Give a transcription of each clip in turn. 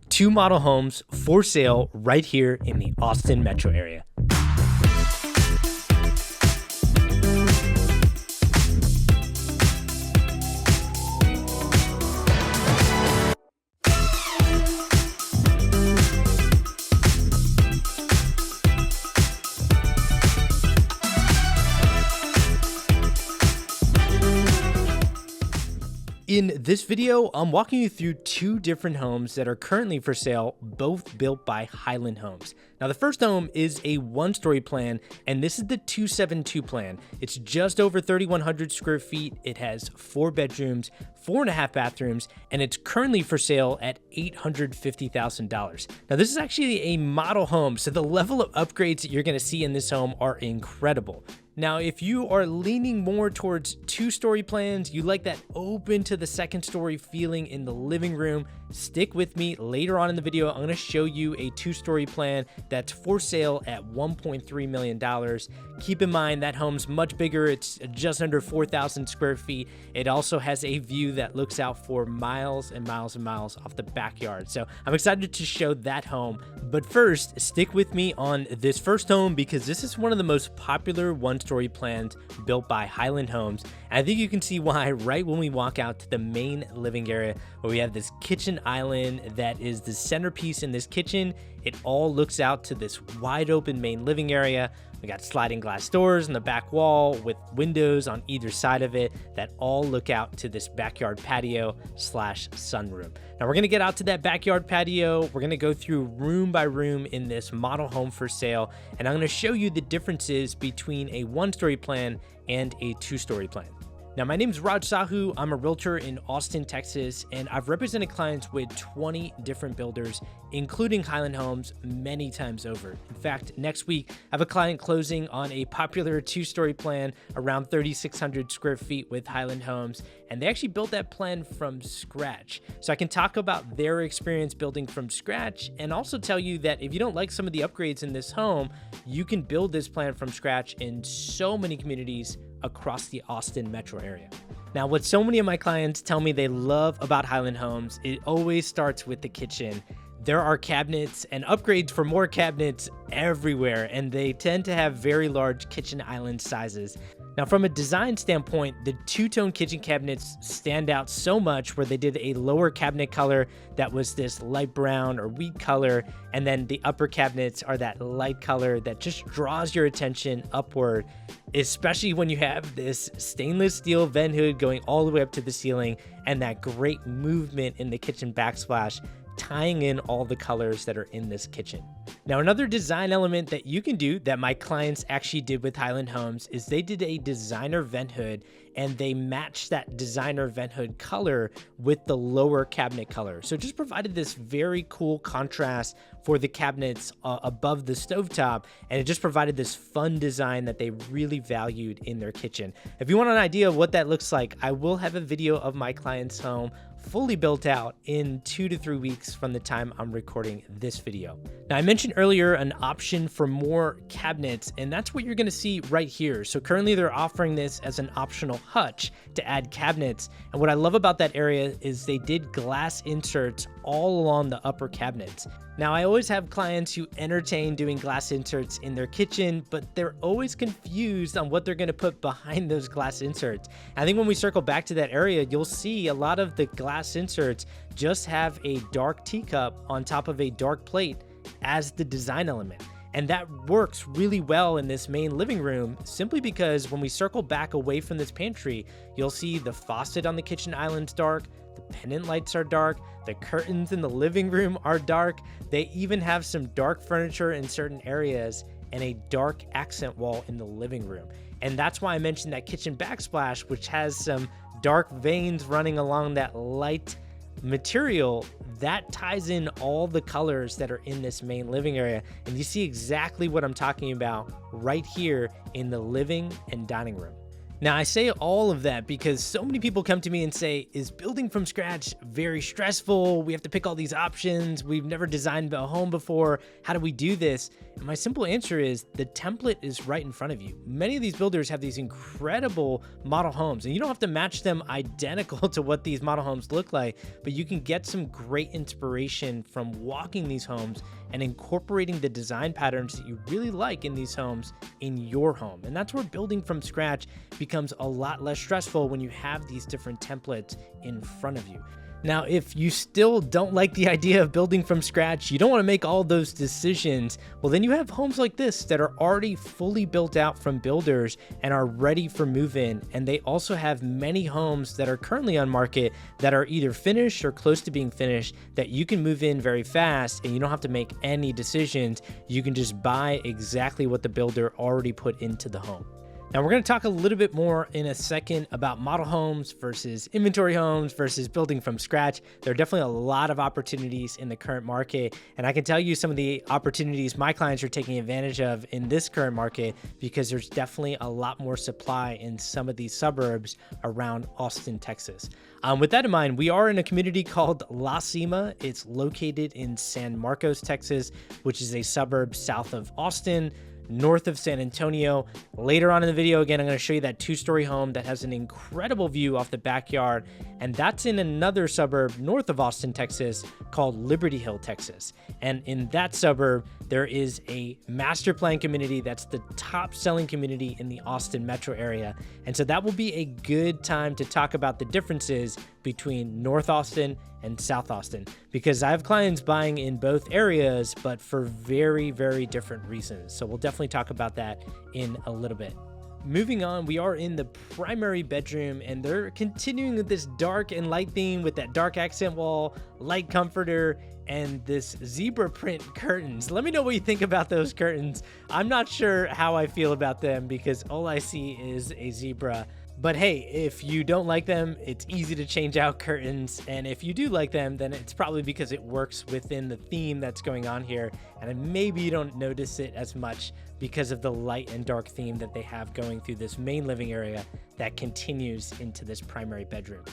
2 model homes for sale right here in the Austin metro area. In this video, I'm walking you through 2 different homes that are currently for sale, both built by Highland Homes. Now, the first home is a 1-story plan, and this is the 272 plan. It's just over 3,100 square feet. It has 4 bedrooms, 4.5 bathrooms, and it's currently for sale at $850,000. Now, this is actually a model home, so the level of upgrades that you're going to see in this home are incredible. Now, if you are leaning more towards 2-story plans, you like that open to the 2nd story feeling in the living room, stick with me. Later on in the video, I'm going to show you a 2-story plan that's for sale at $1.3 million. Keep in mind that home's much bigger. It's just under 4,000 square feet. It also has a view that looks out for miles and miles and miles off the backyard. So I'm excited to show that home. But first, stick with me on this first home because this is one of the most popular 1-story plans built by Highland Homes. And I think you can see why right when we walk out to the main living area where we have this kitchen island that is the centerpiece in this kitchen. It all looks out to this wide open main living area. We got sliding glass doors in the back wall with windows on either side of it that all look out to this backyard patio / sunroom. Now we're going to get out to that backyard patio. We're going to go through room by room in this model home for sale. And I'm going to show you the differences between a 1-story plan and a 2-story plan. Now, my name is Raj Sahu. I'm a realtor in Austin, Texas, and I've represented clients with 20 different builders, including Highland Homes, many times over. In fact, next week, I have a client closing on a popular 2-story plan around 3,600 square feet with Highland Homes, and they actually built that plan from scratch. So I can talk about their experience building from scratch and also tell you that if you don't like some of the upgrades in this home, you can build this plan from scratch in so many communities across the Austin metro area. Now, what so many of my clients tell me they love about Highland Homes, it always starts with the kitchen. There are cabinets and upgrades for more cabinets everywhere, and they tend to have very large kitchen island sizes. Now, from a design standpoint, the 2-tone kitchen cabinets stand out so much where they did a lower cabinet color that was this light brown or wheat color, and then the upper cabinets are that light color that just draws your attention upward, especially when you have this stainless steel vent hood going all the way up to the ceiling and that great movement in the kitchen backsplash, tying in all the colors that are in this kitchen. Now, another design element that you can do that my clients actually did with Highland Homes is they did a designer vent hood and they matched that designer vent hood color with the lower cabinet color. So it just provided this very cool contrast for the cabinets above the stovetop, and it just provided this fun design that they really valued in their kitchen. If you want an idea of what that looks like, I will have a video of my client's home fully built out in 2 to 3 weeks from the time I'm recording this video. Now, I mentioned earlier an option for more cabinets, and that's what you're going to see right here. So currently they're offering this as an optional hutch to add cabinets. And what I love about that area is they did glass inserts all along the upper cabinets. Now, I always have clients who entertain doing glass inserts in their kitchen, but they're always confused on what they're going to put behind those glass inserts. I think when we circle back to that area, you'll see a lot of the glass inserts just have a dark teacup on top of a dark plate as the design element. And that works really well in this main living room simply because when we circle back away from this pantry, you'll see the faucet on the kitchen island's dark, the pendant lights are dark, the curtains in the living room are dark. They even have some dark furniture in certain areas and a dark accent wall in the living room. And that's why I mentioned that kitchen backsplash, which has some dark veins running along that light material that ties in all the colors that are in this main living area. And you see exactly what I'm talking about right here in the living and dining room. Now, I say all of that because so many people come to me and say, is building from scratch very stressful? We have to pick all these options. We've never designed a home before. How do we do this? And my simple answer is the template is right in front of you. Many of these builders have these incredible model homes, and you don't have to match them identical to what these model homes look like, but you can get some great inspiration from walking these homes and incorporating the design patterns that you really like in these homes in your home. And that's where building from scratch becomes a lot less stressful when you have these different templates in front of you. Now, if you still don't like the idea of building from scratch, you don't want to make all those decisions, well, then you have homes like this that are already fully built out from builders and are ready for move-in. And they also have many homes that are currently on market that are either finished or close to being finished that you can move in very fast and you don't have to make any decisions. You can just buy exactly what the builder already put into the home. Now, we're going to talk a little bit more in a second about model homes versus inventory homes versus building from scratch. There are definitely a lot of opportunities in the current market, and I can tell you some of the opportunities my clients are taking advantage of in this current market because there's definitely a lot more supply in some of these suburbs around Austin, Texas. With that in mind, we are in a community called La Cima. It's located in San Marcos, Texas, which is a suburb south of Austin, north of San Antonio. Later on in the video, again, I'm going to show you that two-story home that has an incredible view off the backyard, and that's in another suburb north of Austin, Texas, called Liberty Hill, Texas. And in that suburb, there is a master plan community that's the top selling community in the Austin metro area. And so that will be a good time to talk about the differences between North Austin and South Austin, because I have clients buying in both areas, but for very, very different reasons. So we'll definitely talk about that in a little bit. Moving on, we are in the primary bedroom, and they're continuing with this dark and light theme with that dark accent wall, light comforter, and this zebra print curtains. Let me know what you think about those curtains. I'm not sure how I feel about them because all I see is a zebra. But hey, if you don't like them, it's easy to change out curtains. And if you do like them, then it's probably because it works within the theme that's going on here. And maybe you don't notice it as much because of the light and dark theme that they have going through this main living area that continues into this primary bedroom.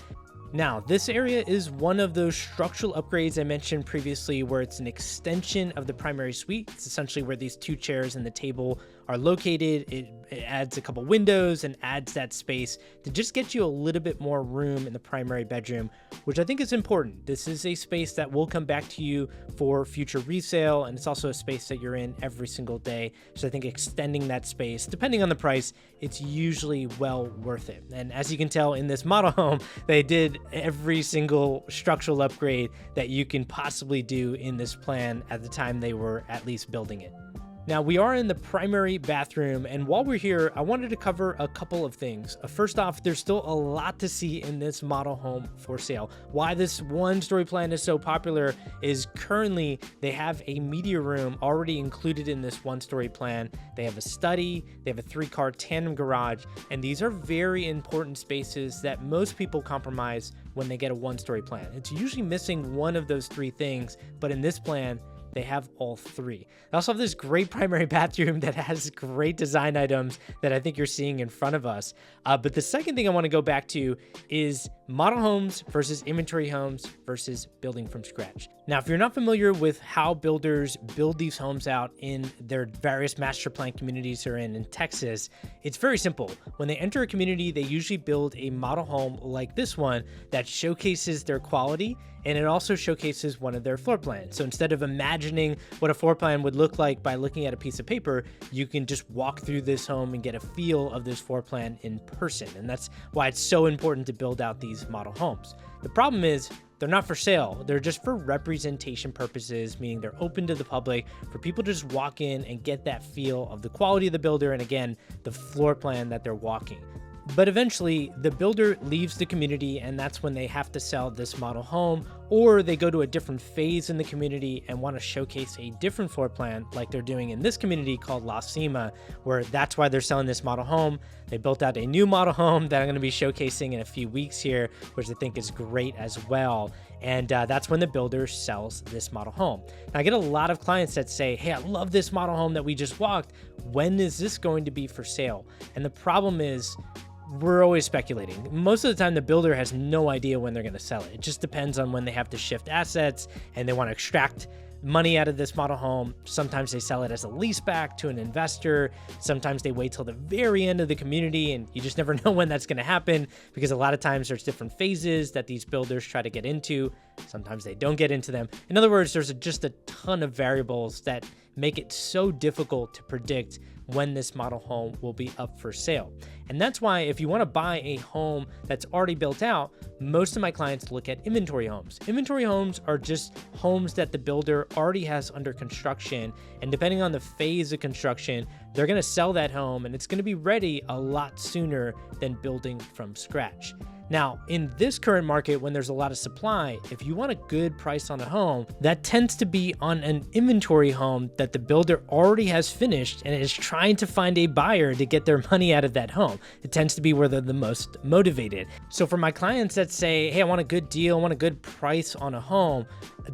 Now, this area is one of those structural upgrades I mentioned previously where it's an extension of the primary suite. It's essentially where these two chairs and the table are located. It adds a couple windows and adds that space to just get you a little bit more room in the primary bedroom, which I think is important. This is a space that will come back to you for future resale, and it's also a space that you're in every single day. So I think extending that space, depending on the price, it's usually well worth it. And as you can tell in this model home, they did every single structural upgrade that you can possibly do in this plan at the time they were at least building it. Now, we are in the primary bathroom, and while we're here, I wanted to cover a couple of things. First off, there's still a lot to see in this model home for sale. Why this one-story plan is so popular is currently they have a media room already included in this one-story plan. They have a study, they have a 3-car tandem garage, and these are very important spaces that most people compromise when they get a one-story plan. It's usually missing one of those 3 things, but in this plan, they have all 3. They also have this great primary bathroom that has great design items that I think you're seeing in front of us. But the second thing I want to go back to is model homes versus inventory homes versus building from scratch. Now, if you're not familiar with how builders build these homes out in their various master plan communities they're in Texas, it's very simple. When they enter a community, they usually build a model home like this one that showcases their quality, and it also showcases one of their floor plans. So instead of imagining what a floor plan would look like by looking at a piece of paper, you can just walk through this home and get a feel of this floor plan in person. And that's why it's so important to build out these model homes. The problem is they're not for sale. They're just for representation purposes, meaning they're open to the public for people to just walk in and get that feel of the quality of the builder and, again, the floor plan that they're walking. But eventually, the builder leaves the community, and that's when they have to sell this model home, or they go to a different phase in the community and want to showcase a different floor plan like they're doing in this community called La Cima, where that's why they're selling this model home. They built out a new model home that I'm going to be showcasing in a few weeks here, which I think is great as well. And that's when the builder sells this model home. Now, I get a lot of clients that say, hey, I love this model home that we just walked. When is this going to be for sale? And the problem is, we're always speculating. Most of the time, the builder has no idea when they're going to sell it. It just depends on when they have to shift assets and they want to extract money out of this model home. Sometimes they sell it as a lease back to an investor. Sometimes they wait till the very end of the community, and you just never know when that's going to happen, because a lot of times there's different phases that these builders try to get into. Sometimes they don't get into them. In other words, there's just a ton of variables that make it so difficult to predict when this model home will be up for sale. And that's why if you want to buy a home that's already built out, most of my clients look at inventory homes. Inventory homes are just homes that the builder already has under construction, and depending on the phase of construction, they're going to sell that home and it's going to be ready a lot sooner than building from scratch. Now, in this current market, when there's a lot of supply, if you want a good price on a home, that tends to be on an inventory home that the builder already has finished and is trying to find a buyer to get their money out of that home. It tends to be where they're the most motivated. So for my clients that say, hey, I want a good deal, I want a good price on a home,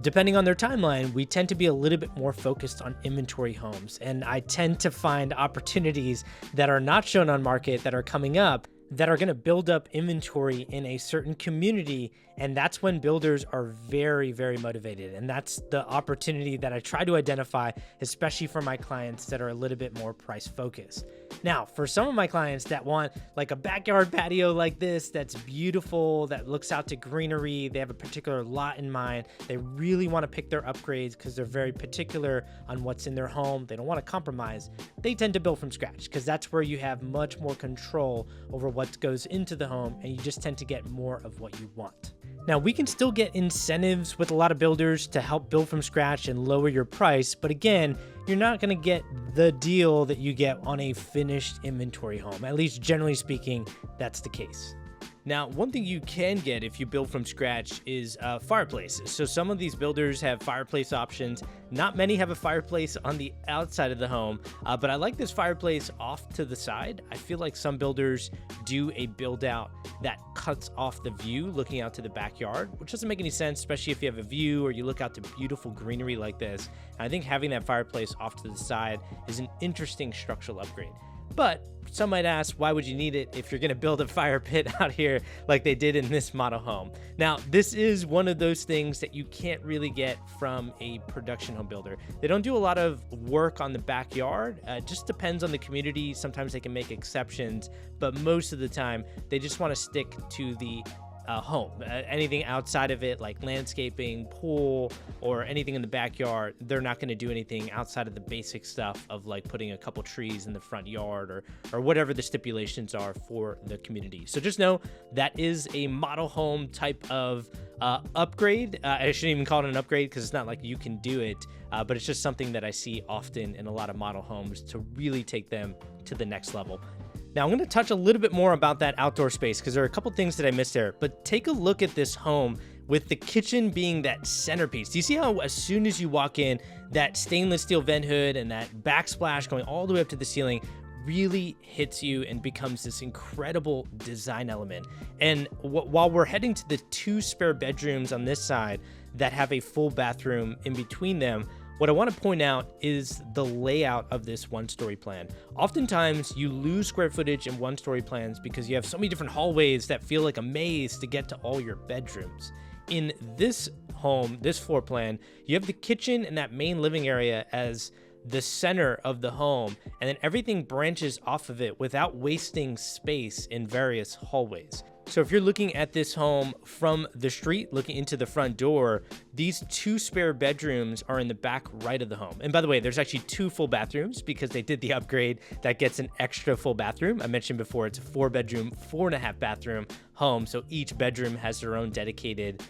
depending on their timeline, we tend to be a little bit more focused on inventory homes. And I tend to find opportunities that are not shown on market that are coming up that are going to build up inventory in a certain community. And that's when builders are very, very motivated. And that's the opportunity that I try to identify, especially for my clients that are a little bit more price focused. Now, for some of my clients that want like a backyard patio like this, that's beautiful, that looks out to greenery, they have a particular lot in mind, they really want to pick their upgrades because they're very particular on what's in their home, they don't want to compromise, they tend to build from scratch because that's where you have much more control over what goes into the home, and you just tend to get more of what you want. Now, we can still get incentives with a lot of builders to help build from scratch and lower your price, but again, you're not going to get the deal that you get on a finished inventory home. At least generally speaking, that's the case. Now, one thing you can get if you build from scratch is fireplaces. So some of these builders have fireplace options. Not many have a fireplace on the outside of the home, but I like this fireplace off to the side. I feel like some builders do a build out that cuts off the view looking out to the backyard, which doesn't make any sense, especially if you have a view or you look out to beautiful greenery like this. And I think having that fireplace off to the side is an interesting structural upgrade. But some might ask, why would you need it if you're going to build a fire pit out here like they did in this model home? Now, this is one of those things that you can't really get from a production home builder. They don't do a lot of work on the backyard. It just depends on the community. Sometimes they can make exceptions, but most of the time they just want to stick to the home. Anything outside of it, like landscaping, pool, or anything in the backyard, they're not going to do anything outside of the basic stuff of like putting a couple trees in the front yard or whatever the stipulations are for the community. So just know that is a model home type of upgrade. I shouldn't even call it an upgrade because it's not like you can do it, but it's just something that I see often in a lot of model homes to really take them to the next level. Now, I'm going to touch a little bit more about that outdoor space because there are a couple things that I missed there, but take a look at this home with the kitchen being that centerpiece. Do you see how as soon as you walk in, that stainless steel vent hood and that backsplash going all the way up to the ceiling really hits you and becomes this incredible design element? And while we're heading to the 2 spare bedrooms on this side that have a full bathroom in between them, what I want to point out is the layout of this one-story plan. Oftentimes, you lose square footage in one-story plans because you have so many different hallways that feel like a maze to get to all your bedrooms. In this home, this floor plan, you have the kitchen and that main living area as the center of the home, and then everything branches off of it without wasting space in various hallways. So if you're looking at this home from the street, looking into the front door, these 2 spare bedrooms are in the back right of the home. And by the way, there's actually 2 full bathrooms because they did the upgrade that gets an extra full bathroom. I mentioned before, it's a 4-bedroom, 4.5 bathroom home. So each bedroom has their own dedicated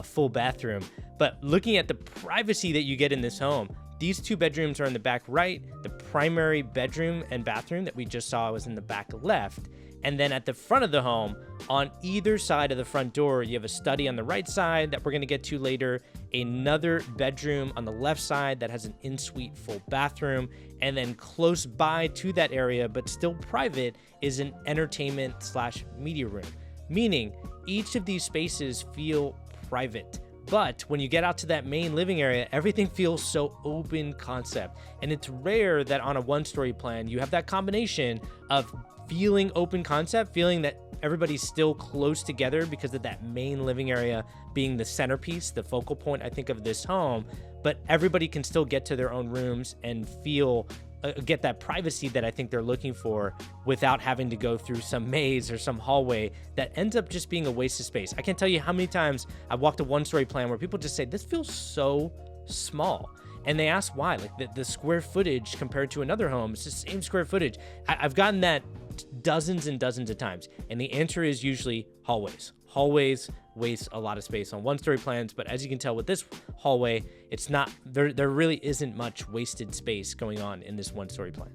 full bathroom. But looking at the privacy that you get in this home, these 2 bedrooms are in the back right. The primary bedroom and bathroom that we just saw was in the back left. And then at the front of the home, on either side of the front door, you have a study on the right side that we're going to get to later, another bedroom on the left side that has an in-suite full bathroom, and then close by to that area, but still private, is an entertainment/media room, meaning each of these spaces feel private, But when you get out to that main living area, everything feels so open concept. And it's rare that on a one-story plan, you have that combination of feeling open concept, feeling that everybody's still close together because of that main living area being the centerpiece, the focal point, I think, of this home. But everybody can still get to their own rooms and get that privacy that I think they're looking for without having to go through some maze or some hallway that ends up just being a waste of space. I can't tell you how many times I've walked a one-story plan where people just say, this feels so small. And they ask why, like the square footage compared to another home, it's the same square footage. I've gotten that dozens and dozens of times. And the answer is usually hallways. Hallways waste a lot of space on one-story plans, but as you can tell with this hallway, it's not, there really isn't much wasted space going on in this one-story plan.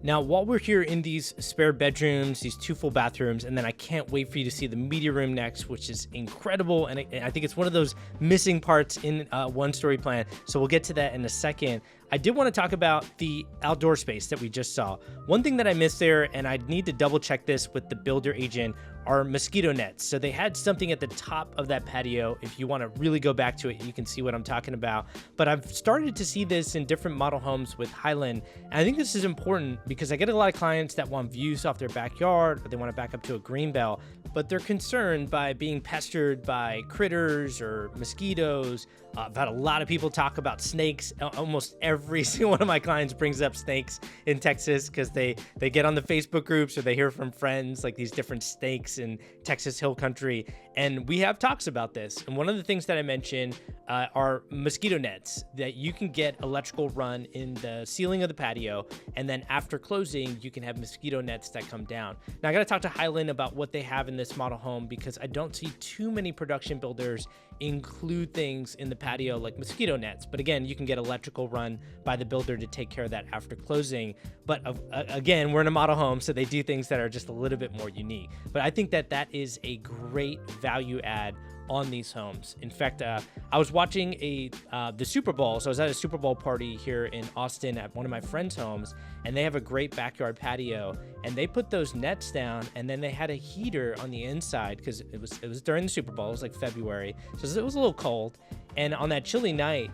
Now, while we're here in these spare bedrooms, these 2 full bathrooms, and then I can't wait for you to see the media room next, which is incredible, and I think it's one of those missing parts in a one-story plan, so we'll get to that in a second. I did want to talk about the outdoor space that we just saw. One thing that I missed there, and I need to double check this with the builder agent, are mosquito nets. So they had something at the top of that patio. If you want to really go back to it, you can see what I'm talking about. But I've started to see this in different model homes with Highland. And I think this is important because I get a lot of clients that want views off their backyard, or they want to back up to a green belt, but they're concerned by being pestered by critters or mosquitoes. I've had a lot of people talk about snakes. Almost every single one of my clients brings up snakes in Texas because they get on the Facebook groups or they hear from friends like these different snakes in Texas Hill Country. And we have talks about this. And one of the things that I mentioned are mosquito nets that you can get electrical run in the ceiling of the patio. And then after closing, you can have mosquito nets that come down. Now I got to talk to Highland about what they have in this model home because I don't see too many production builders include things in the patio like mosquito nets. But again, you can get electrical run by the builder to take care of that after closing. But again, we're in a model home, so they do things that are just a little bit more unique. But I think that is a great value add on these homes. In fact, I was watching the Super Bowl. So I was at a Super Bowl party here in Austin at one of my friends' homes, and they have a great backyard patio, and they put those nets down, and then they had a heater on the inside because it was during the Super Bowl. It was like February, so it was a little cold. And on that chilly night,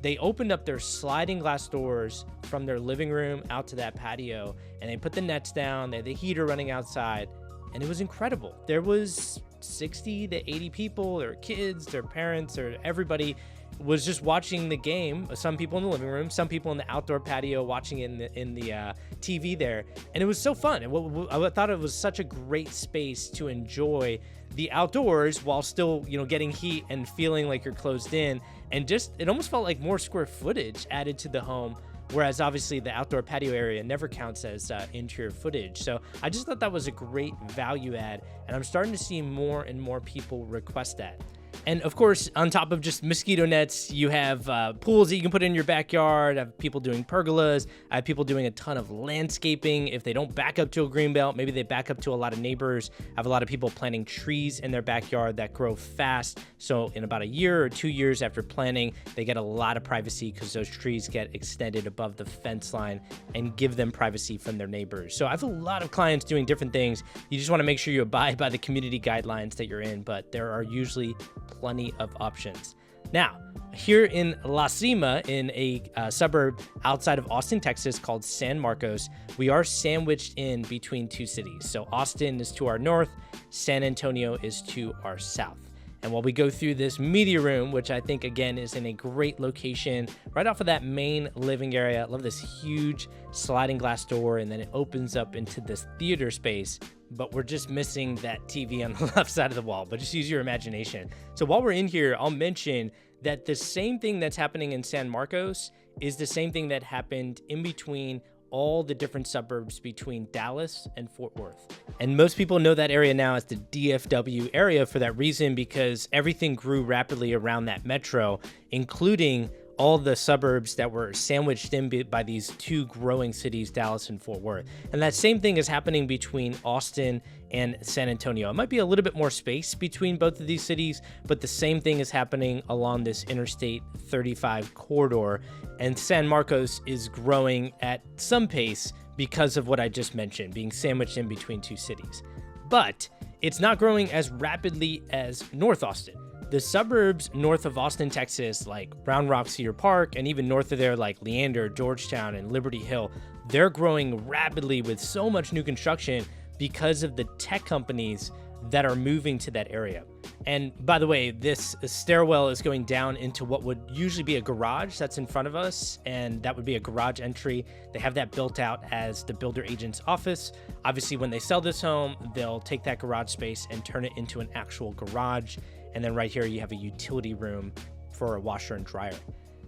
they opened up their sliding glass doors from their living room out to that patio, and they put the nets down. They had the heater running outside, and it was incredible. There was 60 to 80 people, their kids, their parents, or everybody was just watching the game. Some people in the living room, some people in the outdoor patio watching it in the TV there. And it was so fun. I thought it was such a great space to enjoy the outdoors while still, getting heat and feeling like you're closed in. And just, it almost felt like more square footage added to the home. Whereas obviously the outdoor patio area never counts as interior footage. So I just thought that was a great value add. And I'm starting to see more and more people request that. And of course, on top of just mosquito nets, you have pools that you can put in your backyard. I have people doing pergolas. I have people doing a ton of landscaping. If they don't back up to a green belt, maybe they back up to a lot of neighbors. I have a lot of people planting trees in their backyard that grow fast. So in about a year or 2 years after planting, they get a lot of privacy because those trees get extended above the fence line and give them privacy from their neighbors. So I have a lot of clients doing different things. You just want to make sure you abide by the community guidelines that you're in, but there are usually plenty of options. Now, here in La Cima, in a suburb outside of Austin, Texas called San Marcos, we are sandwiched in between 2 cities. So Austin is to our north, San Antonio is to our south. And while we go through this media room, which I think, again, is in a great location, right off of that main living area, I love this huge sliding glass door, and then it opens up into this theater space, but we're just missing that TV on the left side of the wall, but just use your imagination. So while we're in here, I'll mention that the same thing that's happening in San Marcos is the same thing that happened in between all the different suburbs between Dallas and Fort Worth. And most people know that area now as the DFW area for that reason, because everything grew rapidly around that metro, including all the suburbs that were sandwiched in by these 2 growing cities, Dallas and Fort Worth. And that same thing is happening between Austin and San Antonio. It might be a little bit more space between both of these cities, but the same thing is happening along this Interstate 35 corridor. And San Marcos is growing at some pace because of what I just mentioned, being sandwiched in between 2 cities. But it's not growing as rapidly as North Austin. The suburbs north of Austin, Texas, like Round Rock, Cedar Park, and even north of there, like Leander, Georgetown, and Liberty Hill, they're growing rapidly with so much new construction because of the tech companies that are moving to that area. And by the way, this stairwell is going down into what would usually be a garage that's in front of us, and that would be a garage entry. They have that built out as the builder agent's office. Obviously, when they sell this home, they'll take that garage space and turn it into an actual garage. And then right here, you have a utility room for a washer and dryer.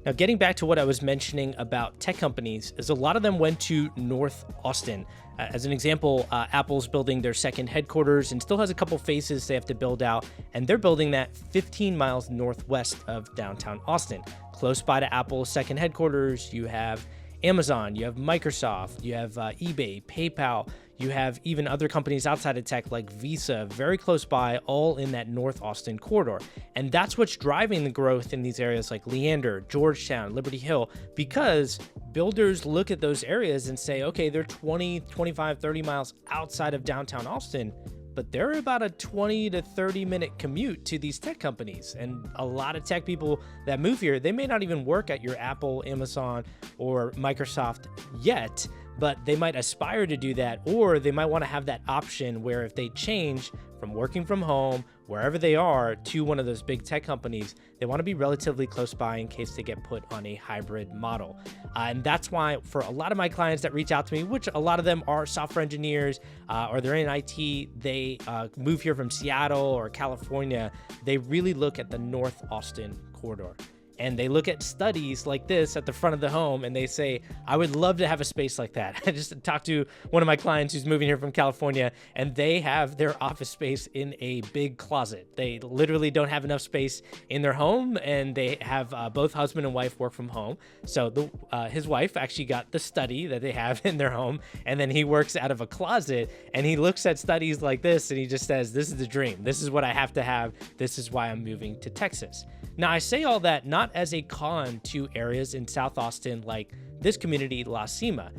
Now, getting back to what I was mentioning about tech companies, is a lot of them went to North Austin. As an example, Apple's building their second headquarters and still has a couple phases they have to build out, and they're building that 15 miles northwest of downtown Austin. Close by to Apple's second headquarters, you have Amazon, you have Microsoft, you have eBay, PayPal, you have even other companies outside of tech like Visa, very close by, all in that North Austin corridor. And that's what's driving the growth in these areas like Leander, Georgetown, Liberty Hill, because builders look at those areas and say, okay, they're 20, 25, 30 miles outside of downtown Austin, but they're about a 20 to 30 minute commute to these tech companies. And a lot of tech people that move here, they may not even work at your Apple, Amazon, or Microsoft yet, but they might aspire to do that, or they might want to have that option where if they change from working from home, wherever they are, to one of those big tech companies, they want to be relatively close by in case they get put on a hybrid model. And that's why for a lot of my clients that reach out to me, which a lot of them are software engineers or they're in IT, they move here from Seattle or California, they really look at the North Austin corridor. And they look at studies like this at the front of the home and they say, I would love to have a space like that. I just talked to one of my clients who's moving here from California, and they have their office space in a big closet. They literally don't have enough space in their home, and they have both husband and wife work from home. So his wife actually got the study that they have in their home, and then he works out of a closet, and he looks at studies like this and he just says, this is the dream. This is what I have to have. This is why I'm moving to Texas. Now, I say all that not as a con to areas in South Austin like this community, La Cima.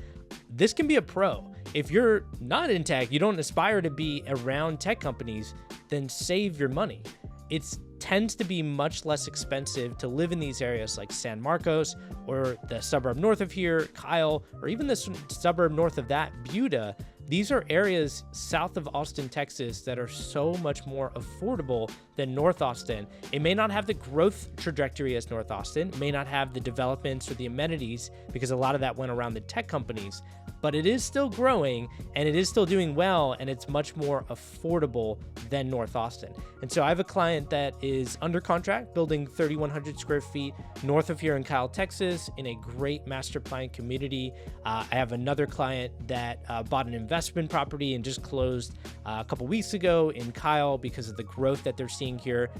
This can be a pro. If you're not in tech, you don't aspire to be around tech companies, then save your money. It tends to be much less expensive to live in these areas like San Marcos or the suburb north of here, Kyle, or even the suburb north of that, Buda. These are areas south of Austin, Texas that are so much more affordable than North Austin. It may not have the growth trajectory as North Austin, may not have the developments or the amenities because a lot of that went around the tech companies, but it is still growing and it is still doing well, and it's much more affordable than North Austin. And so I have a client that is under contract building 3,100 square feet north of here in Kyle, Texas, in a great master plan community. I have another client that bought an investment property and just closed a couple weeks ago in Kyle because of the growth that they're seeing here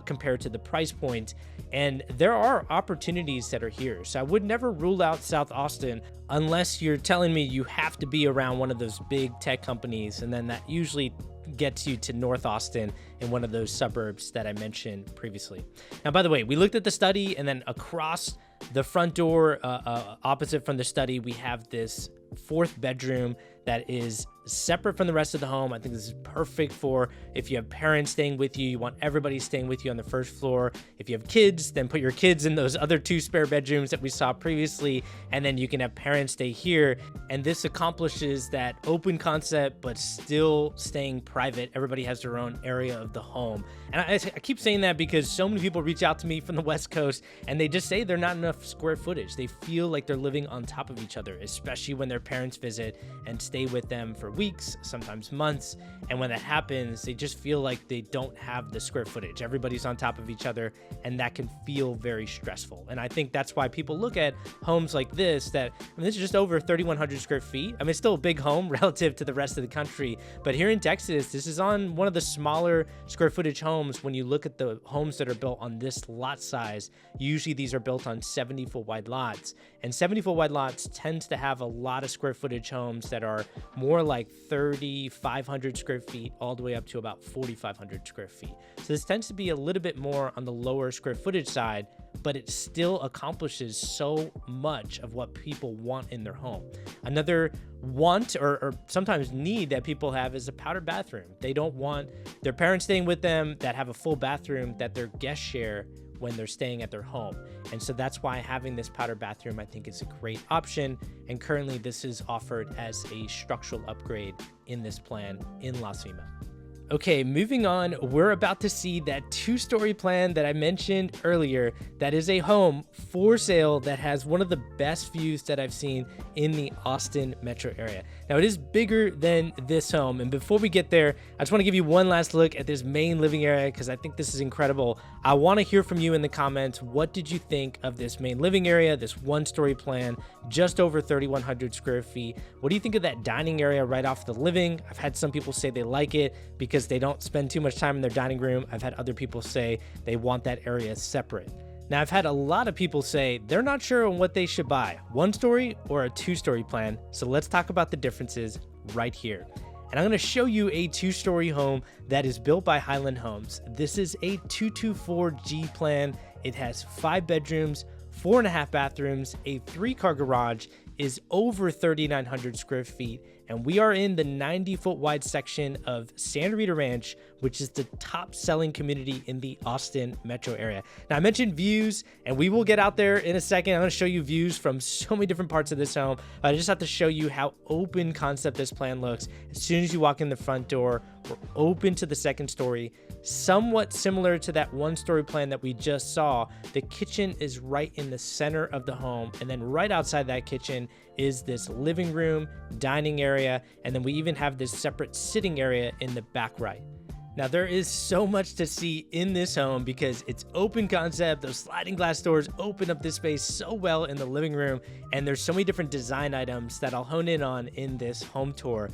compared to the price point. And there are opportunities that are here. So I would never rule out South Austin unless you're telling me you have to be around one of those big tech companies, and then that usually gets you to North Austin in one of those suburbs that I mentioned previously. Now, by the way, we looked at the study, and then across the front door, opposite from the study, we have this fourth bedroom that is separate from the rest of the home. I think this is perfect for if you have parents staying with you, you want everybody staying with you on the first floor. If you have kids, then put your kids in those other two spare bedrooms that we saw previously, and then you can have parents stay here. And this accomplishes that open concept, but still staying private. Everybody has their own area of the home. And I keep saying that because so many people reach out to me from the West Coast and they just say they're not enough square footage. They feel like they're living on top of each other, especially when their parents visit and stay with them for weeks, sometimes months. And when that happens, they just feel like they don't have the square footage. Everybody's on top of each other, and that can feel very stressful. And I think that's why people look at homes like this, that, I mean, this is just over 3,100 square feet. I mean, it's still a big home relative to the rest of the country, but here in Texas, this is on one of the smaller square footage homes. When you look at the homes that are built on this lot size, usually these are built on 70-foot wide lots, and 70-foot wide lots tends to have a lot of square footage homes that are more like like 3,500 square feet all the way up to about 4,500 square feet. So this tends to be a little bit more on the lower square footage side, but it still accomplishes so much of what people want in their home. Another want or sometimes need that people have is a powder bathroom. They don't want their parents staying with them that have a full bathroom that their guests share when they're staying at their home. And so that's why having this powder bathroom, I think, is a great option. And currently this is offered as a structural upgrade in this plan in La Cima. Okay, moving on, we're about to see that 2-story plan that I mentioned earlier. That is a home for sale that has one of the best views that I've seen in the Austin metro area. Now, it is bigger than this home, and before we get there, I just want to give you one last look at this main living area because I think this is incredible. I want to hear from you in the comments. What did you think of this main living area, this 1-story plan, just over 3,100 square feet? What do you think of that dining area right off the living? I've had some people say they like it because they don't spend too much time in their dining room. I've had other people say they want that area separate. Now, I've had a lot of people say they're not sure on what they should buy, 1-story or a 2-story plan. So let's talk about the differences right here. And I'm going to show you a 2-story home that is built by Highland Homes. This is a 224G plan. It has 5 bedrooms, 4.5 bathrooms, a 3-car garage, is over 3,900 square feet, and we are in the 90-foot wide section of Santa Rita Ranch, which is the top selling community in the Austin metro area. Now, I mentioned views, and we will get out there in a second. I'm going to show you views from so many different parts of this home. I just have to show you how open concept this plan looks. As soon as you walk in the front door, we're open to the 2nd story. Somewhat similar to that 1-story plan that we just saw, the kitchen is right in the center of the home, and then right outside that kitchen is this living room, dining area, and then we even have this separate sitting area in the back right. Now, there is so much to see in this home because it's open concept. Those sliding glass doors open up this space so well in the living room, and there's so many different design items that I'll hone in on in this home tour.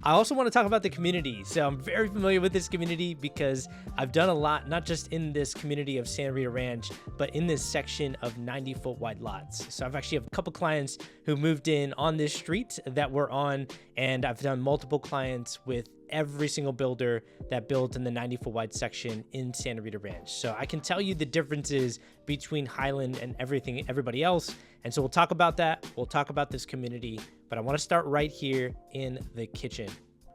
I also want to talk about the community. So I'm very familiar with this community because I've done a lot, not just in this community of Santa Rita Ranch, but in this section of 90-foot wide lots. So I've actually have a couple clients who moved in on this street that we're on, and I've done multiple clients with every single builder that built in the 90-foot wide section in Santa Rita Ranch. So I can tell you the differences between Highland and everybody else. And so we'll talk about that. We'll talk about this community, but I want to start right here in the kitchen.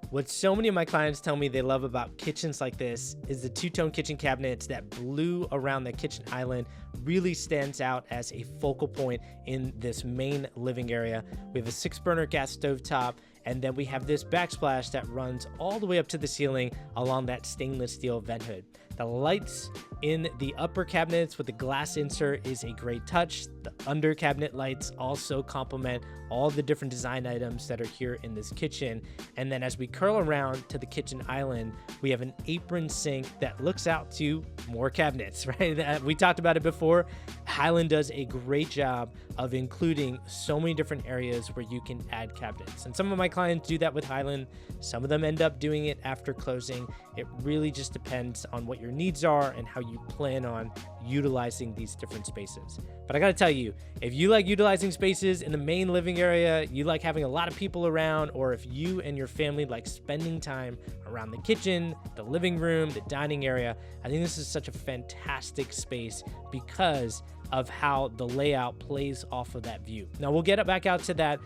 What so many of my clients tell me they love about kitchens like this is the 2-tone kitchen cabinets. That blue around the kitchen island really stands out as a focal point in this main living area. We have a 6-burner gas stovetop, and then we have this backsplash that runs all the way up to the ceiling along that stainless steel vent hood. The lights in the upper cabinets with the glass insert is a great touch. The under cabinet lights also complement all the different design items that are here in this kitchen. And then as we curl around to the kitchen island, we have an apron sink that looks out to more cabinets, right? We talked about it before. Highland does a great job of including so many different areas where you can add cabinets. And some of my clients do that with Highland. Some of them end up doing it after closing. It really just depends on what your needs are and how you plan on utilizing these different spaces. But I gotta tell you, if you like utilizing spaces in the main living area, you like having a lot of people around, or if you and your family like spending time around the kitchen, the living room, the dining area, I think this is such a fantastic space because of how the layout plays off of that view. Now we'll get back out to that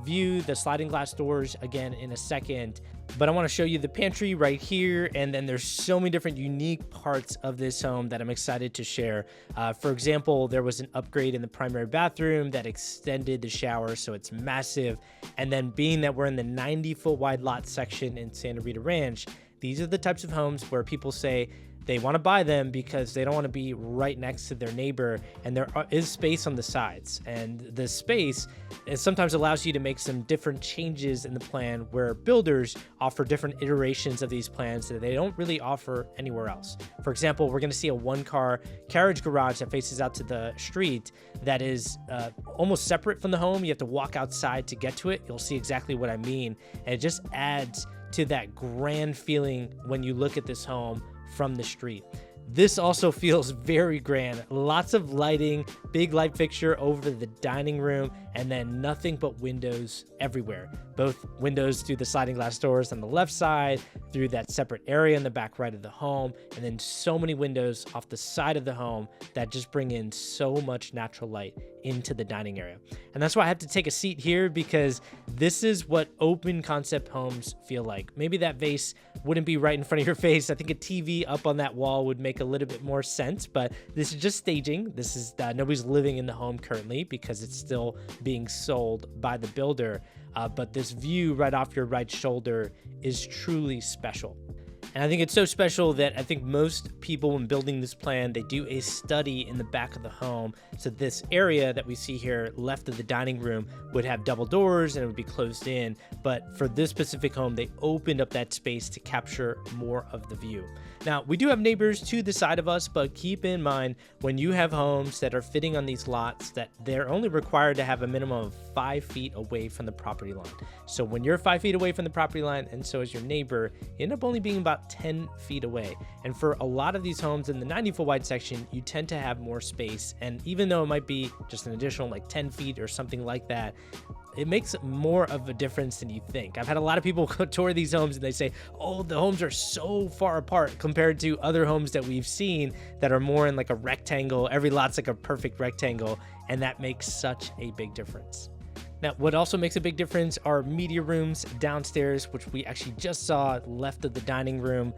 view, the sliding glass doors again in a second, but I want to show you the pantry right here, and then there's so many different unique parts of this home that I'm excited to share. For example, there was an upgrade in the primary bathroom that extended the shower, so it's massive. And then being that we're in the 90-foot wide lot section in Santa Rita Ranch, these are the types of homes where people say they want to buy them because they don't want to be right next to their neighbor, and there is space on the sides, and the space sometimes allows you to make some different changes in the plan where builders offer different iterations of these plans that they don't really offer anywhere else. For example, we're going to see a 1-car carriage garage that faces out to the street that is almost separate from the home. You have to walk outside to get to it. You'll see exactly what I mean, and it just adds to that grand feeling when you look at this home from the street. This also feels very grand. Lots of lighting, big light fixture over the dining room, and then nothing but windows everywhere. both windows through the sliding glass doors on the left side, through that separate area in the back right of the home, and then so many windows off the side of the home that just bring in so much natural light into the dining area. And that's why I have to take a seat here, because this is what open concept homes feel like. Maybe that vase wouldn't be right in front of your face. I think a TV up on that wall would make a little bit more sense, but this is just staging. This is nobody's living in the home currently because it's still being sold by the builder. But this view right off your right shoulder is truly special. And I think it's so special that I think most people, when building this plan, they do a study in the back of the home. So this area that we see here left of the dining room would have double doors and it would be closed in. But for this specific home, they opened up that space to capture more of the view. Now, we do have neighbors to the side of us, but keep in mind when you have homes that are fitting on these lots that they're only required to have a minimum of 5 feet away from the property line. So when you're 5 feet away from the property line, and so is your neighbor, you end up only being about 10 feet away. And for a lot of these homes in the 90-foot wide section, you tend to have more space. And even though it might be just an additional like 10 feet or something like that, it makes more of a difference than you think. I've had a lot of people tour these homes and they say, oh, the homes are so far apart compared to other homes that we've seen that are more in like a rectangle. Every lot's like a perfect rectangle, and that makes such a big difference. Now, what also makes a big difference are media rooms downstairs, which we actually just saw left of the dining room,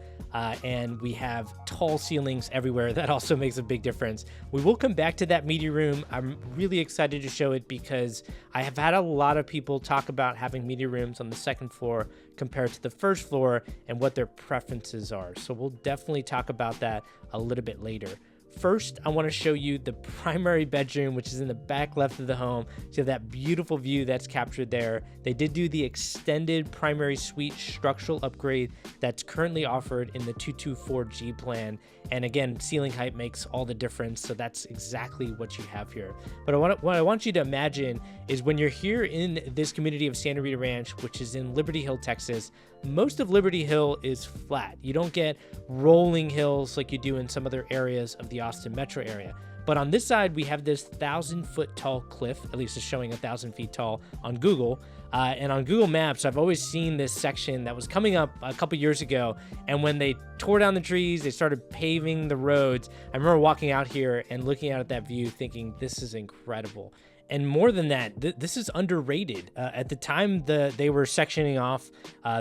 and we have tall ceilings everywhere. That also makes a big difference. We will come back to that media room. I'm really excited to show it because I have had a lot of people talk about having media rooms on the second floor compared to the first floor and what their preferences are. So we'll definitely talk about that a little bit later. First, I want to show you the primary bedroom, which is in the back left of the home. So you have that beautiful view that's captured there. They did do the extended primary suite structural upgrade that's currently offered in the 224G plan. And again, ceiling height makes all the difference. So that's exactly what you have here. But what I want you to imagine is when you're here in this community of Santa Rita Ranch, which is in Liberty Hill, Texas, most of Liberty Hill is flat. You don't get rolling hills like you do in some other areas of the Austin metro area. But on this side, we have this 1,000-foot tall cliff, at least it's showing 1,000 feet tall on Google. And on Google Maps, I've always seen this section that was coming up a couple years ago. And when they tore down the trees, they started paving the roads. I remember walking out here and looking out at that view thinking, this is incredible. And more than that, this is underrated. At the time they were sectioning off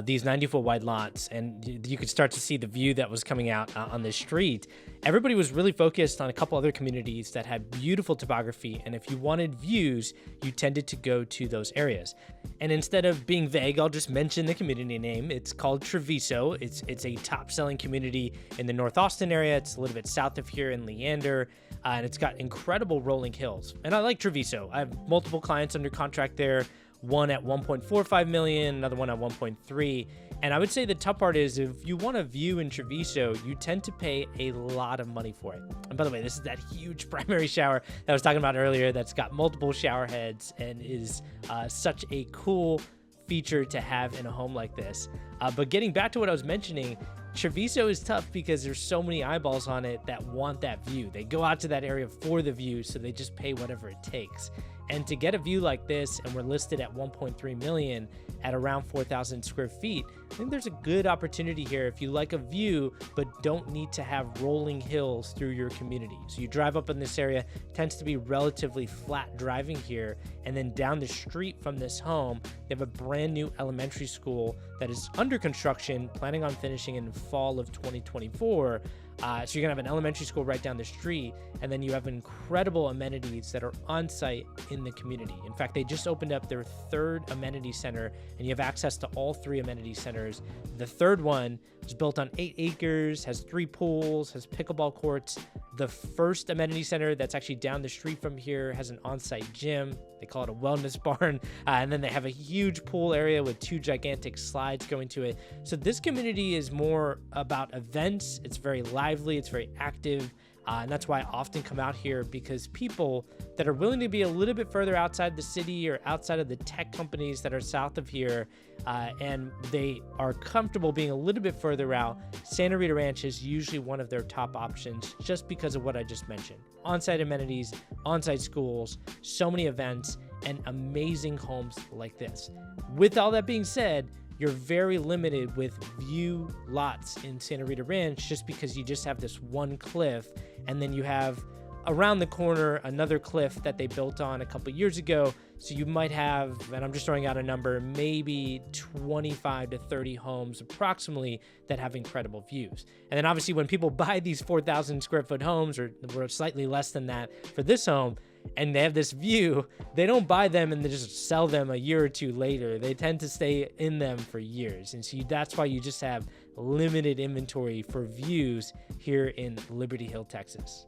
these 90-foot wide lots, and you could start to see the view that was coming out on the street. Everybody was really focused on a couple other communities that had beautiful topography, and if you wanted views, you tended to go to those areas. And instead of being vague, I'll just mention the community name. It's called Treviso. It's a top-selling community in the North Austin area. It's a little bit south of here in Leander, and it's got incredible rolling hills. And I like Treviso. I have multiple clients under contract there, one at 1.45 million, another one at 1.3. And I would say the tough part is if you want a view in Treviso, you tend to pay a lot of money for it. And by the way, this is that huge primary shower that I was talking about earlier that's got multiple shower heads and is such a cool feature to have in a home like this. But getting back to what I was mentioning, Treviso is tough because there's so many eyeballs on it that want that view. They go out to that area for the view, so they just pay whatever it takes. And to get a view like this, and we're listed at 1.3 million at around 4,000 square feet, I think there's a good opportunity here if you like a view but don't need to have rolling hills through your community. So you drive up in this area, it tends to be relatively flat driving here, and then down the street from this home, they have a brand new elementary school that is under construction, planning on finishing in fall of 2024. So you're gonna have an elementary school right down the street, and then you have incredible amenities that are on site in the community. In fact, they just opened up their third amenity center, and you have access to all three amenity centers. The third one was built on 8 acres, has 3 pools, has pickleball courts. The first amenity center that's actually down the street from here has an on-site gym. They call it a wellness barn. And then they have a huge pool area with 2 gigantic slides going to it. So this community is more about events. It's very lively. It's very active. And that's why I often come out here, because people that are willing to be a little bit further outside the city or outside of the tech companies that are south of here, and they are comfortable being a little bit further out, Santa Rita Ranch is usually one of their top options just because of what I just mentioned. On-site amenities, on-site schools, so many events, and amazing homes like this. With all that being said, you're very limited with view lots in Santa Rita Ranch just because you just have this one cliff, and then you have around the corner another cliff that they built on a couple years ago. So you might have, and I'm just throwing out a number, maybe 25 to 30 homes approximately that have incredible views. And then obviously when people buy these 4,000 square foot homes, or slightly less than that for this home, and they have this view, they don't buy them and they just sell them a year or two later. They tend to stay in them for years. And so that's why you just have limited inventory for views here in Liberty Hill, Texas.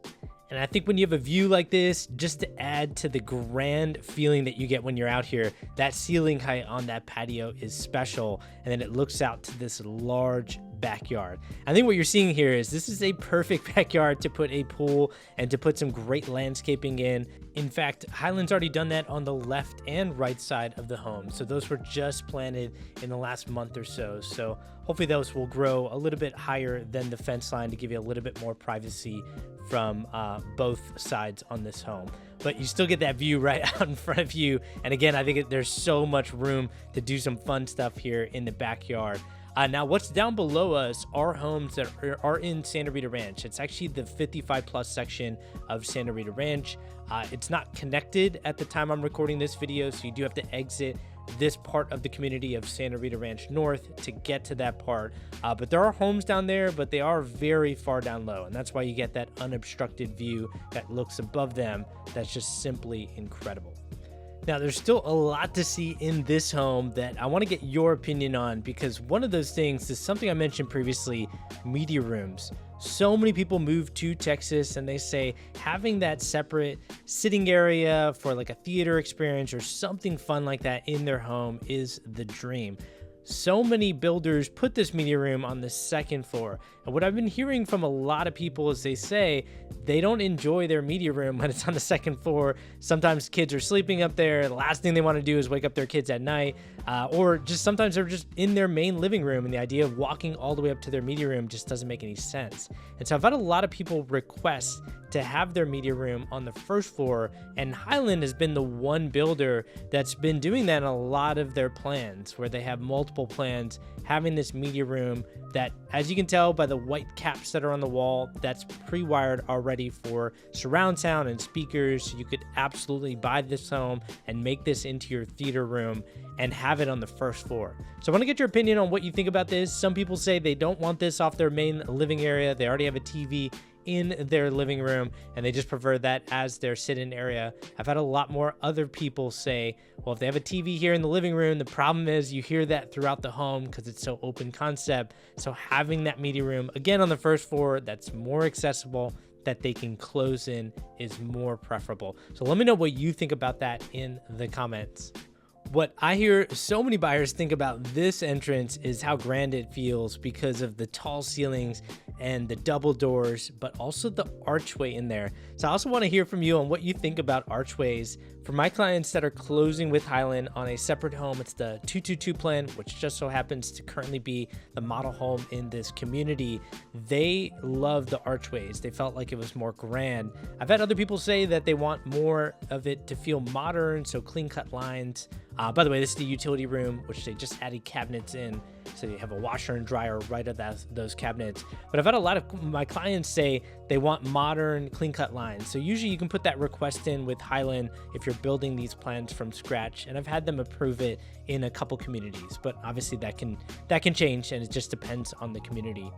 And I think when you have a view like this, just to add to the grand feeling that you get when you're out here, that ceiling height on that patio is special. And then it looks out to this large backyard. I think what you're seeing here is this is a perfect backyard to put a pool and to put some great landscaping in. In fact, Highland's already done that on the left and right side of the home. So those were just planted in the last month or so. So hopefully those will grow a little bit higher than the fence line to give you a little bit more privacy from both sides on this home. But you still get that view right out in front of you. And again, I think there's so much room to do some fun stuff here in the backyard. Now, what's down below us are homes that are in Santa Rita Ranch. It's actually the 55 plus section of Santa Rita Ranch. It's not connected at the time I'm recording this video, so you do have to exit this part of the community of Santa Rita Ranch North to get to that part. But there are homes down there, but they are very far down low, and that's why you get that unobstructed view that looks above them. That's just simply incredible. Now, there's still a lot to see in this home that I want to get your opinion on, because one of those things is something I mentioned previously, media rooms. So many people move to Texas and they say having that separate sitting area for like a theater experience or something fun like that in their home is the dream. So many builders put this media room on the second floor. And what I've been hearing from a lot of people is they say they don't enjoy their media room when it's on the second floor. Sometimes kids are sleeping up there. The last thing they want to do is wake up their kids at night. Or just sometimes they're just in their main living room, and the idea of walking all the way up to their media room just doesn't make any sense. And so I've had a lot of people request to have their media room on the first floor, and Highland has been the one builder that's been doing that in a lot of their plans, where they have multiple plans having this media room that, as you can tell by the white caps that are on the wall, that's pre-wired already for surround sound and speakers. You could absolutely buy this home and make this into your theater room and have it on the first floor. So I want to get your opinion on what you think about this. Some people say they don't want this off their main living area. They already have a TV in their living room and they just prefer that as their sit-in area. I've had a lot more other people say, well, if they have a TV here in the living room, the problem is you hear that throughout the home because it's so open concept. So having that media room again on the first floor that's more accessible, that they can close in, is more preferable. So let me know what you think about that in the comments. What I hear so many buyers think about this entrance is how grand it feels because of the tall ceilings and the double doors, but also the archway in there. So I also want to hear from you on what you think about archways. For my clients that are closing with Highland on a separate home, it's the 222 plan, which just so happens to currently be the model home in this community. They love the archways. They felt like it was more grand. I've had other people say that they want more of it to feel modern, so clean cut lines. By the way, this is the utility room, which they just added cabinets in. So you have a washer and dryer right at those cabinets. But I've had a lot of my clients say they want modern, clean-cut lines. So usually you can put that request in with Highland if you're building these plans from scratch. And I've had them approve it in a couple communities. But obviously that can change, and it just depends on the community.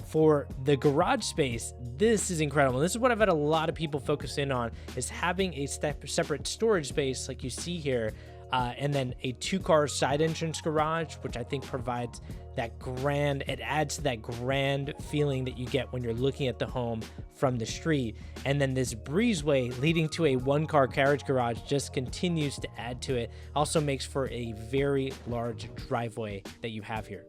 For the garage space, this is incredible. This is what I've had a lot of people focus in on, is having a separate storage space like you see here. And then a 2-car side entrance garage, which I think provides that grand, it adds to that grand feeling that you get when you're looking at the home from the street. And then this breezeway leading to a 1-car carriage garage just continues to add to it. Also makes for a very large driveway that you have here.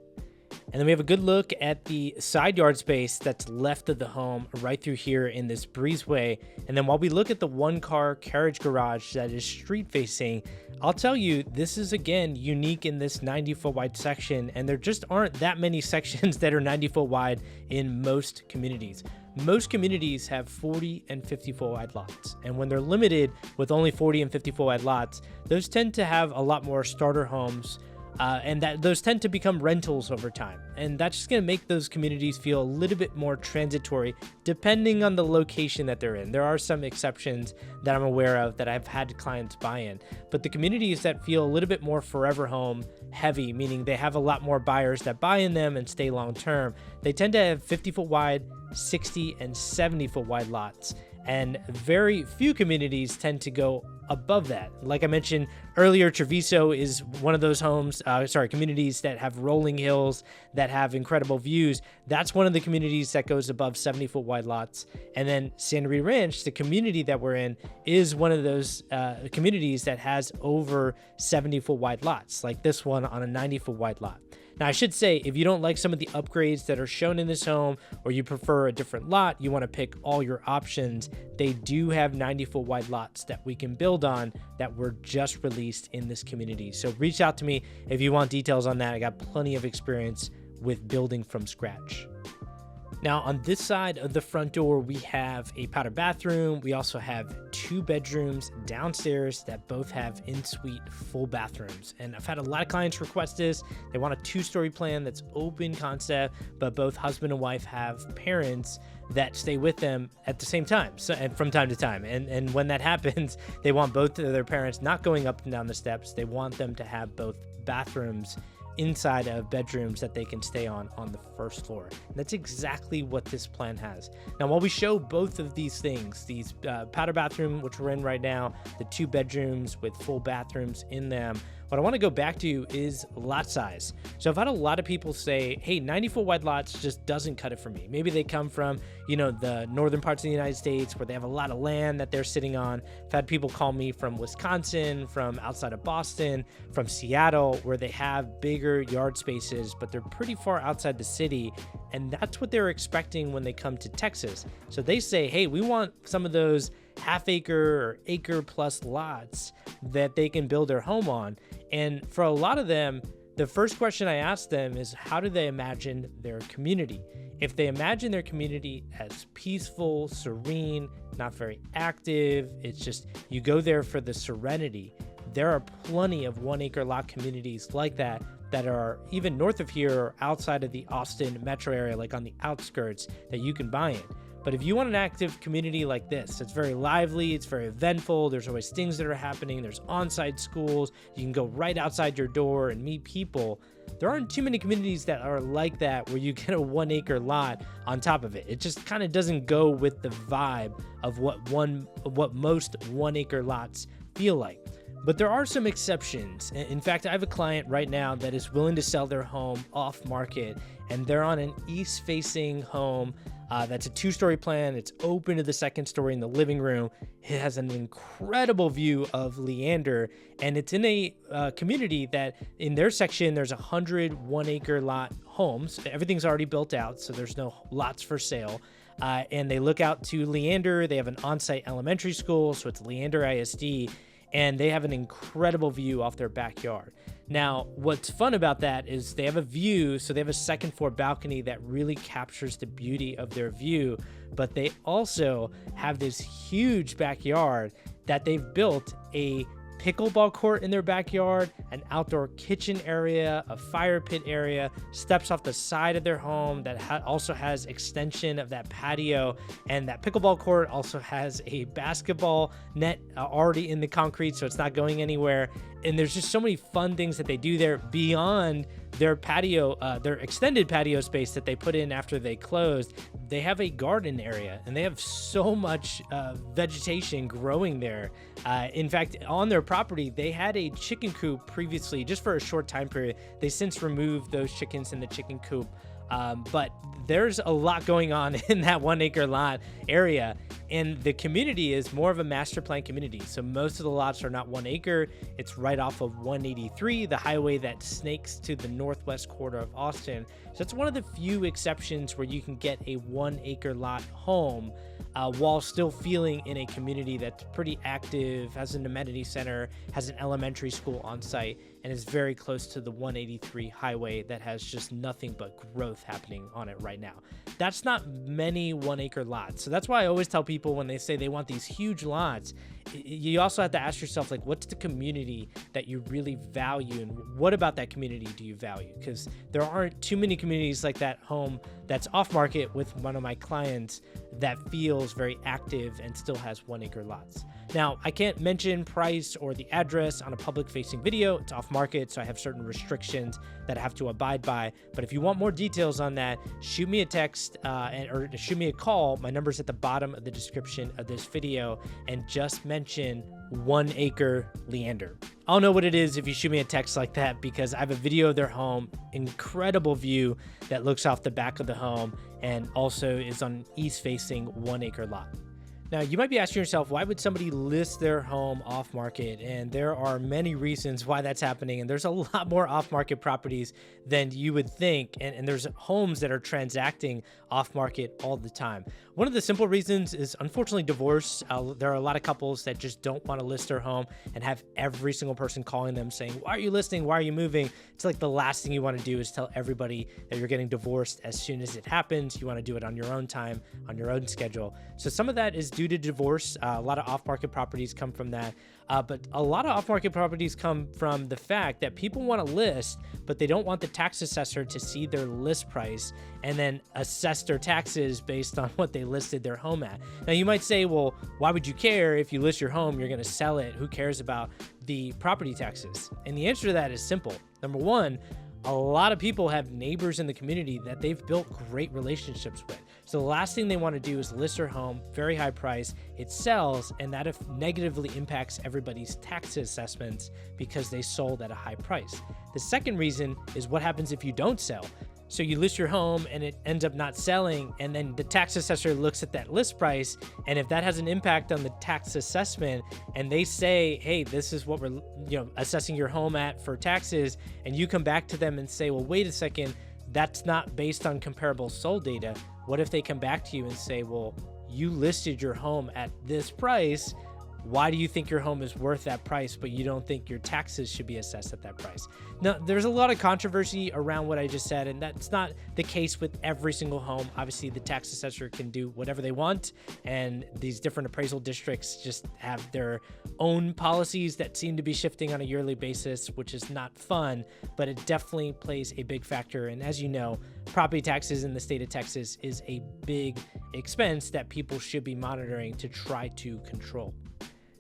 And then we have a good look at the side yard space that's left of the home right through here in this breezeway. And then while we look at the 1-car carriage garage that is street facing, I'll tell you, this is again unique in this 90-foot wide section, and there just aren't that many sections that are 90-foot wide in most communities. Most communities have 40 and 50-foot wide lots, and when they're limited with only 40 and 50-foot wide lots, those tend to have a lot more starter homes, and those tend to become rentals over time. And that's just going to make those communities feel a little bit more transitory depending on the location that they're in. There are some exceptions that I'm aware of that I've had clients buy in, but the communities that feel a little bit more forever home heavy, meaning they have a lot more buyers that buy in them and stay long term, they tend to have 50-foot wide, 60 and 70-foot wide lots. And very few communities tend to go above that. Like I mentioned earlier, Treviso is one of those communities that have rolling hills, that have incredible views. That's one of the communities that goes above 70-foot wide lots. And then Santa Rita Ranch, the community that we're in, is one of those communities that has over 70-foot wide lots, like this one on a 90-foot wide lot. Now, I should say, if you don't like some of the upgrades that are shown in this home, or you prefer a different lot, you want to pick all your options, they do have 90-foot wide lots that we can build on that were just released in this community. So reach out to me if you want details on that. I got plenty of experience with building from scratch. Now, on this side of the front door, we have a powder bathroom. We also have 2 bedrooms downstairs that both have in-suite full bathrooms. And I've had a lot of clients request this. They want a 2-story plan that's open concept, but both husband and wife have parents that stay with them at the same time, and from time to time. And when that happens, they want both of their parents not going up and down the steps. They want them to have both bathrooms inside of bedrooms that they can stay on the first floor. And that's exactly what this plan has. Now, while we show both of these things, these powder bathroom, which we're in right now, the 2 bedrooms with full bathrooms in them, what I want to go back to is lot size. So I've had a lot of people say, hey, 90-foot wide lots just doesn't cut it for me. Maybe they come from, the northern parts of the United States where they have a lot of land that they're sitting on. I've had people call me from Wisconsin, from outside of Boston, from Seattle, where they have bigger yard spaces, but they're pretty far outside the city. And that's what they're expecting when they come to Texas. So they say, hey, we want some of those half-acre or acre-plus lots that they can build their home on. And for a lot of them, the first question I ask them is, how do they imagine their community? If they imagine their community as peaceful, serene, not very active, it's just you go there for the serenity, there are plenty of 1-acre lot communities like that are even north of here or outside of the Austin metro area, like on the outskirts, that you can buy in. But if you want an active community like this, it's very lively, it's very eventful, there's always things that are happening, there's on-site schools, you can go right outside your door and meet people. There aren't too many communities that are like that where you get a 1-acre lot on top of it. It just kind of doesn't go with the vibe of what most 1-acre lots feel like. But there are some exceptions. In fact, I have a client right now that is willing to sell their home off market, and they're on an east-facing home that's a 2-story plan. It's open to the 2nd story in the living room. It has an incredible view of Leander, and it's in a community that in their section, there's 100 1-acre lot homes. Everything's already built out, so there's no lots for sale. And they look out to Leander. They have an on-site elementary school, so it's Leander ISD. And they have an incredible view off their backyard. Now, what's fun about that is they have a view, so they have a 2nd floor balcony that really captures the beauty of their view, but they also have this huge backyard that they've built a pickleball court in their backyard, an outdoor kitchen area, a fire pit area, steps off the side of their home that also has extension of that patio, and that pickleball court also has a basketball net already in the concrete, so it's not going anywhere. And there's just so many fun things that they do there beyond their patio, their extended patio space that they put in after they closed. They have a garden area, and they have so much vegetation growing there. In fact, on their property, they had a chicken coop previously, just for a short time period. They since removed those chickens in the chicken coop But there's a lot going on in that 1 acre lot area. And the community is more of a master plan community. So most of the lots are not 1 acre. It's right off of 183, the highway that snakes to the northwest quarter of Austin. So it's one of the few exceptions where you can get a 1 acre lot home while still feeling in a community that's pretty active, has an amenity center, has an elementary school on site, and is very close to the 183 highway that has just nothing but growth happening on it right now. That's not many 1 acre lots. So that's why I always tell people when they say they want these huge lots, you also have to ask yourself, like, what's the community that you really value, and what about that community do you value? Because there aren't too many communities like that home that's off market with one of my clients that feels very active and still has 1 acre lots. Now, I can't mention price or the address on a public facing video. It's off market, so I have certain restrictions that I have to abide by. But if you want more details on that, shoot me a text or shoot me a call. My number's at the bottom of the description of this video, and just mention 1 acre Leander. I'll know what it is if you shoot me a text like that, because I have a video of their home, incredible view that looks off the back of the home and also is on an east facing 1 acre lot. Now, you might be asking yourself, why would somebody list their home off market? And there are many reasons why that's happening. And there's a lot more off market properties than you would think. And there's homes that are transacting off market all the time. One of the simple reasons is, unfortunately, divorce. There are a lot of couples that just don't want to list their home and have every single person calling them saying, why are you listing? Why are you moving? It's like the last thing you want to do is tell everybody that you're getting divorced as soon as it happens. You want to do it on your own time, on your own schedule. So some of that is due to divorce. A lot of off-market properties come from that. But a lot of off-market properties come from the fact that people want to list, but they don't want the tax assessor to see their list price and then assess their taxes based on what they listed their home at. Now, you might say, well, why would you care? If you list your home, you're going to sell it. Who cares about the property taxes? And the answer to that is simple. Number one, a lot of people have neighbors in the community that they've built great relationships with. So the last thing they want to do is list their home, very high price, it sells, and that negatively impacts everybody's tax assessments because they sold at a high price. The second reason is what happens if you don't sell. So you list your home and it ends up not selling, and then the tax assessor looks at that list price, and if that has an impact on the tax assessment and they say, hey, this is what we're assessing your home at for taxes, and you come back to them and say, well, wait a second, that's not based on comparable sold data. What if they come back to you and say, well, you listed your home at this price, why do you think your home is worth that price, but you don't think your taxes should be assessed at that price? Now, there's a lot of controversy around what I just said, and that's not the case with every single home. Obviously, the tax assessor can do whatever they want, and these different appraisal districts just have their own policies that seem to be shifting on a yearly basis, which is not fun, but it definitely plays a big factor. And as you know, property taxes in the state of Texas is a big expense that people should be monitoring to try to control.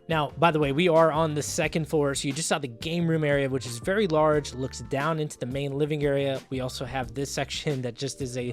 Now, by the way, we are on the second floor, so you just saw the game room area, which is very large, looks down into the main living area. We also have this section that just is a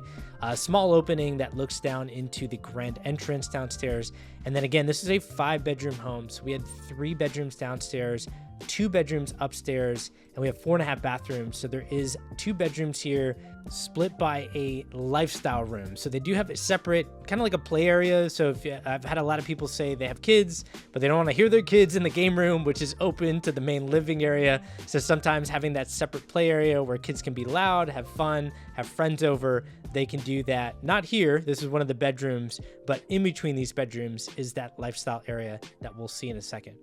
small opening that looks down into the grand entrance downstairs. And then again, this is a 5-bedroom home, so we had 3 bedrooms downstairs, 2 bedrooms upstairs, and we have 4.5 bathrooms. So there is 2 bedrooms here split by a lifestyle room. So they do have a separate, kind of like a play area. So I've had a lot of people say they have kids, but they don't want to hear their kids in the game room, which is open to the main living area. So sometimes having that separate play area where kids can be loud, have fun, have friends over, they can do that. Not here, this is one of the bedrooms, but in between these bedrooms is that lifestyle area that we'll see in a second.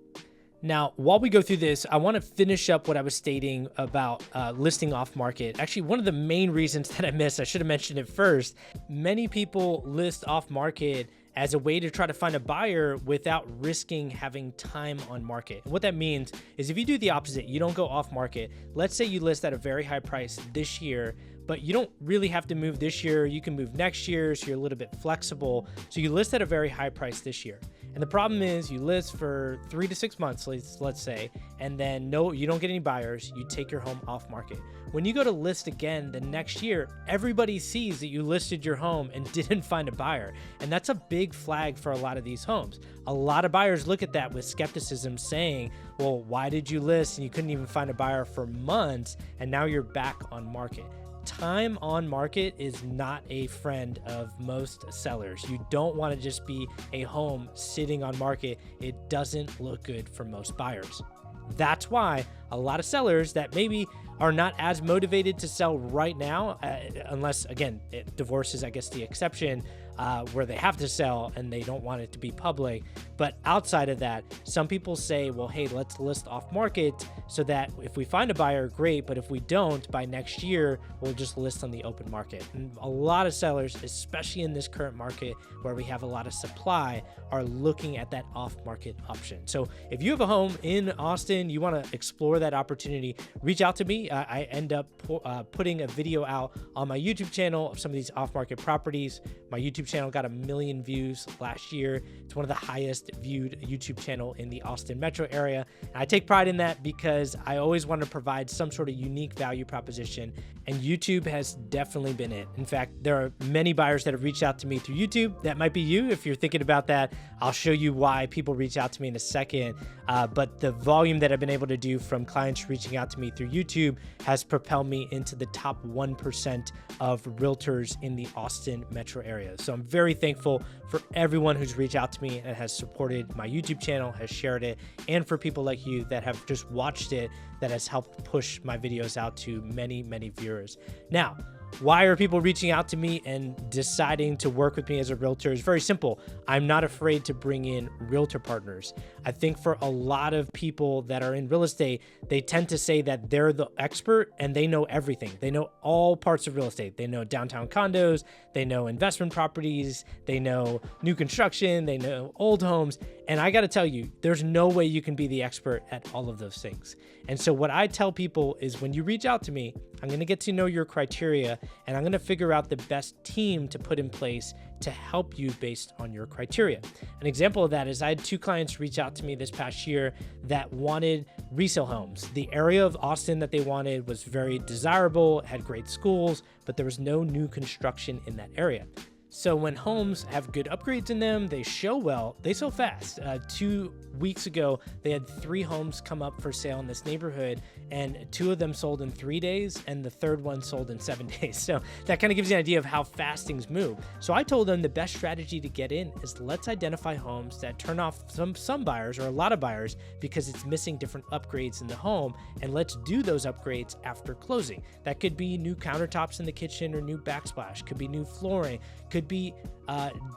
Now, while we go through this, I want to finish up what I was stating about listing off market. Actually, one of the main reasons that I missed, I should have mentioned it first. Many people list off market as a way to try to find a buyer without risking having time on market. And what that means is if you do the opposite, you don't go off market. Let's say you list at a very high price this year, but you don't really have to move this year. You can move next year, so you're a little bit flexible. So you list at a very high price this year. And the problem is you list for 3 to 6 months, let's say, and then you don't get any buyers, you take your home off market. When you go to list again the next year, everybody sees that you listed your home and didn't find a buyer. And that's a big flag for a lot of these homes. A lot of buyers look at that with skepticism, saying, well, why did you list and you couldn't even find a buyer for months, and now you're back on market? time on market is not a friend of most sellers. You don't want to just be a home sitting on market. It doesn't look good for most buyers. That's why a lot of sellers that maybe are not as motivated to sell right now, unless, again, divorce is, I guess, the exception, where they have to sell and they don't want it to be public. But outside of that, some people say, well, hey, let's list off market so that if we find a buyer, great. But if we don't, by next year, we'll just list on the open market. And a lot of sellers, especially in this current market where we have a lot of supply, are looking at that off market option. So if you have a home in Austin, you want to explore that opportunity, reach out to me. I end up putting a video out on my YouTube channel of some of these off market properties. My YouTube channel got 1 million views last year. It's one of the highest viewed YouTube channel in the Austin metro area. And I take pride in that because I always want to provide some sort of unique value proposition, and YouTube has definitely been it. In fact, there are many buyers that have reached out to me through YouTube. That might be you. If you're thinking about that, I'll show you why people reach out to me in a second. But the volume that I've been able to do from clients reaching out to me through YouTube has propelled me into the top 1% of realtors in the Austin metro area. So I'm very thankful for everyone who's reached out to me and has supported my YouTube channel, has shared it, and for people like you that have just watched it, that has helped push my videos out to many, many viewers. Now, why are people reaching out to me and deciding to work with me as a realtor? Is very simple. I'm not afraid to bring in realtor partners. I think for a lot of people that are in real estate, they tend to say that they're the expert and they know everything. They know all parts of real estate. They know downtown condos, they know investment properties, they know new construction, they know old homes. And I got to tell you, there's no way you can be the expert at all of those things. And so what I tell people is when you reach out to me, I'm going to get to know your criteria and I'm going to figure out the best team to put in place to help you based on your criteria. An example of that is I had 2 clients reach out to me this past year that wanted resale homes. The area of Austin that they wanted was very desirable, had great schools, but there was no new construction in that area. So when homes have good upgrades in them, they show well, they sell fast. 2 weeks ago, they had 3 homes come up for sale in this neighborhood, and 2 of them sold in 3 days, and the third one sold in 7 days. So that kind of gives you an idea of how fast things move. So I told them the best strategy to get in is let's identify homes that turn off some buyers or a lot of buyers because it's missing different upgrades in the home, and let's do those upgrades after closing. That could be new countertops in the kitchen or new backsplash, could be new flooring, could be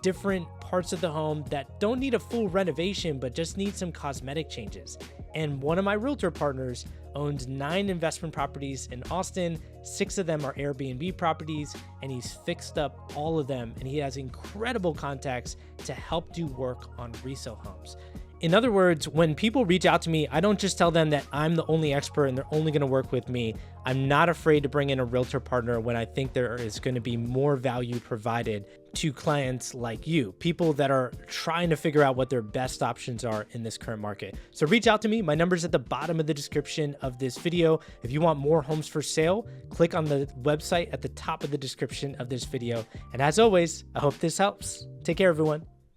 different parts of the home that don't need a full renovation, but just need some cosmetic changes. And one of my realtor partners owns 9 investment properties in Austin. 6 of them are Airbnb properties, and he's fixed up all of them. And he has incredible contacts to help do work on resale homes. In other words, when people reach out to me, I don't just tell them that I'm the only expert and they're only going to work with me. I'm not afraid to bring in a realtor partner when I think there is going to be more value provided to clients like you, people that are trying to figure out what their best options are in this current market. So reach out to me. My number's at the bottom of the description of this video. If you want more homes for sale, click on the website at the top of the description of this video. And as always, I hope this helps. Take care, everyone.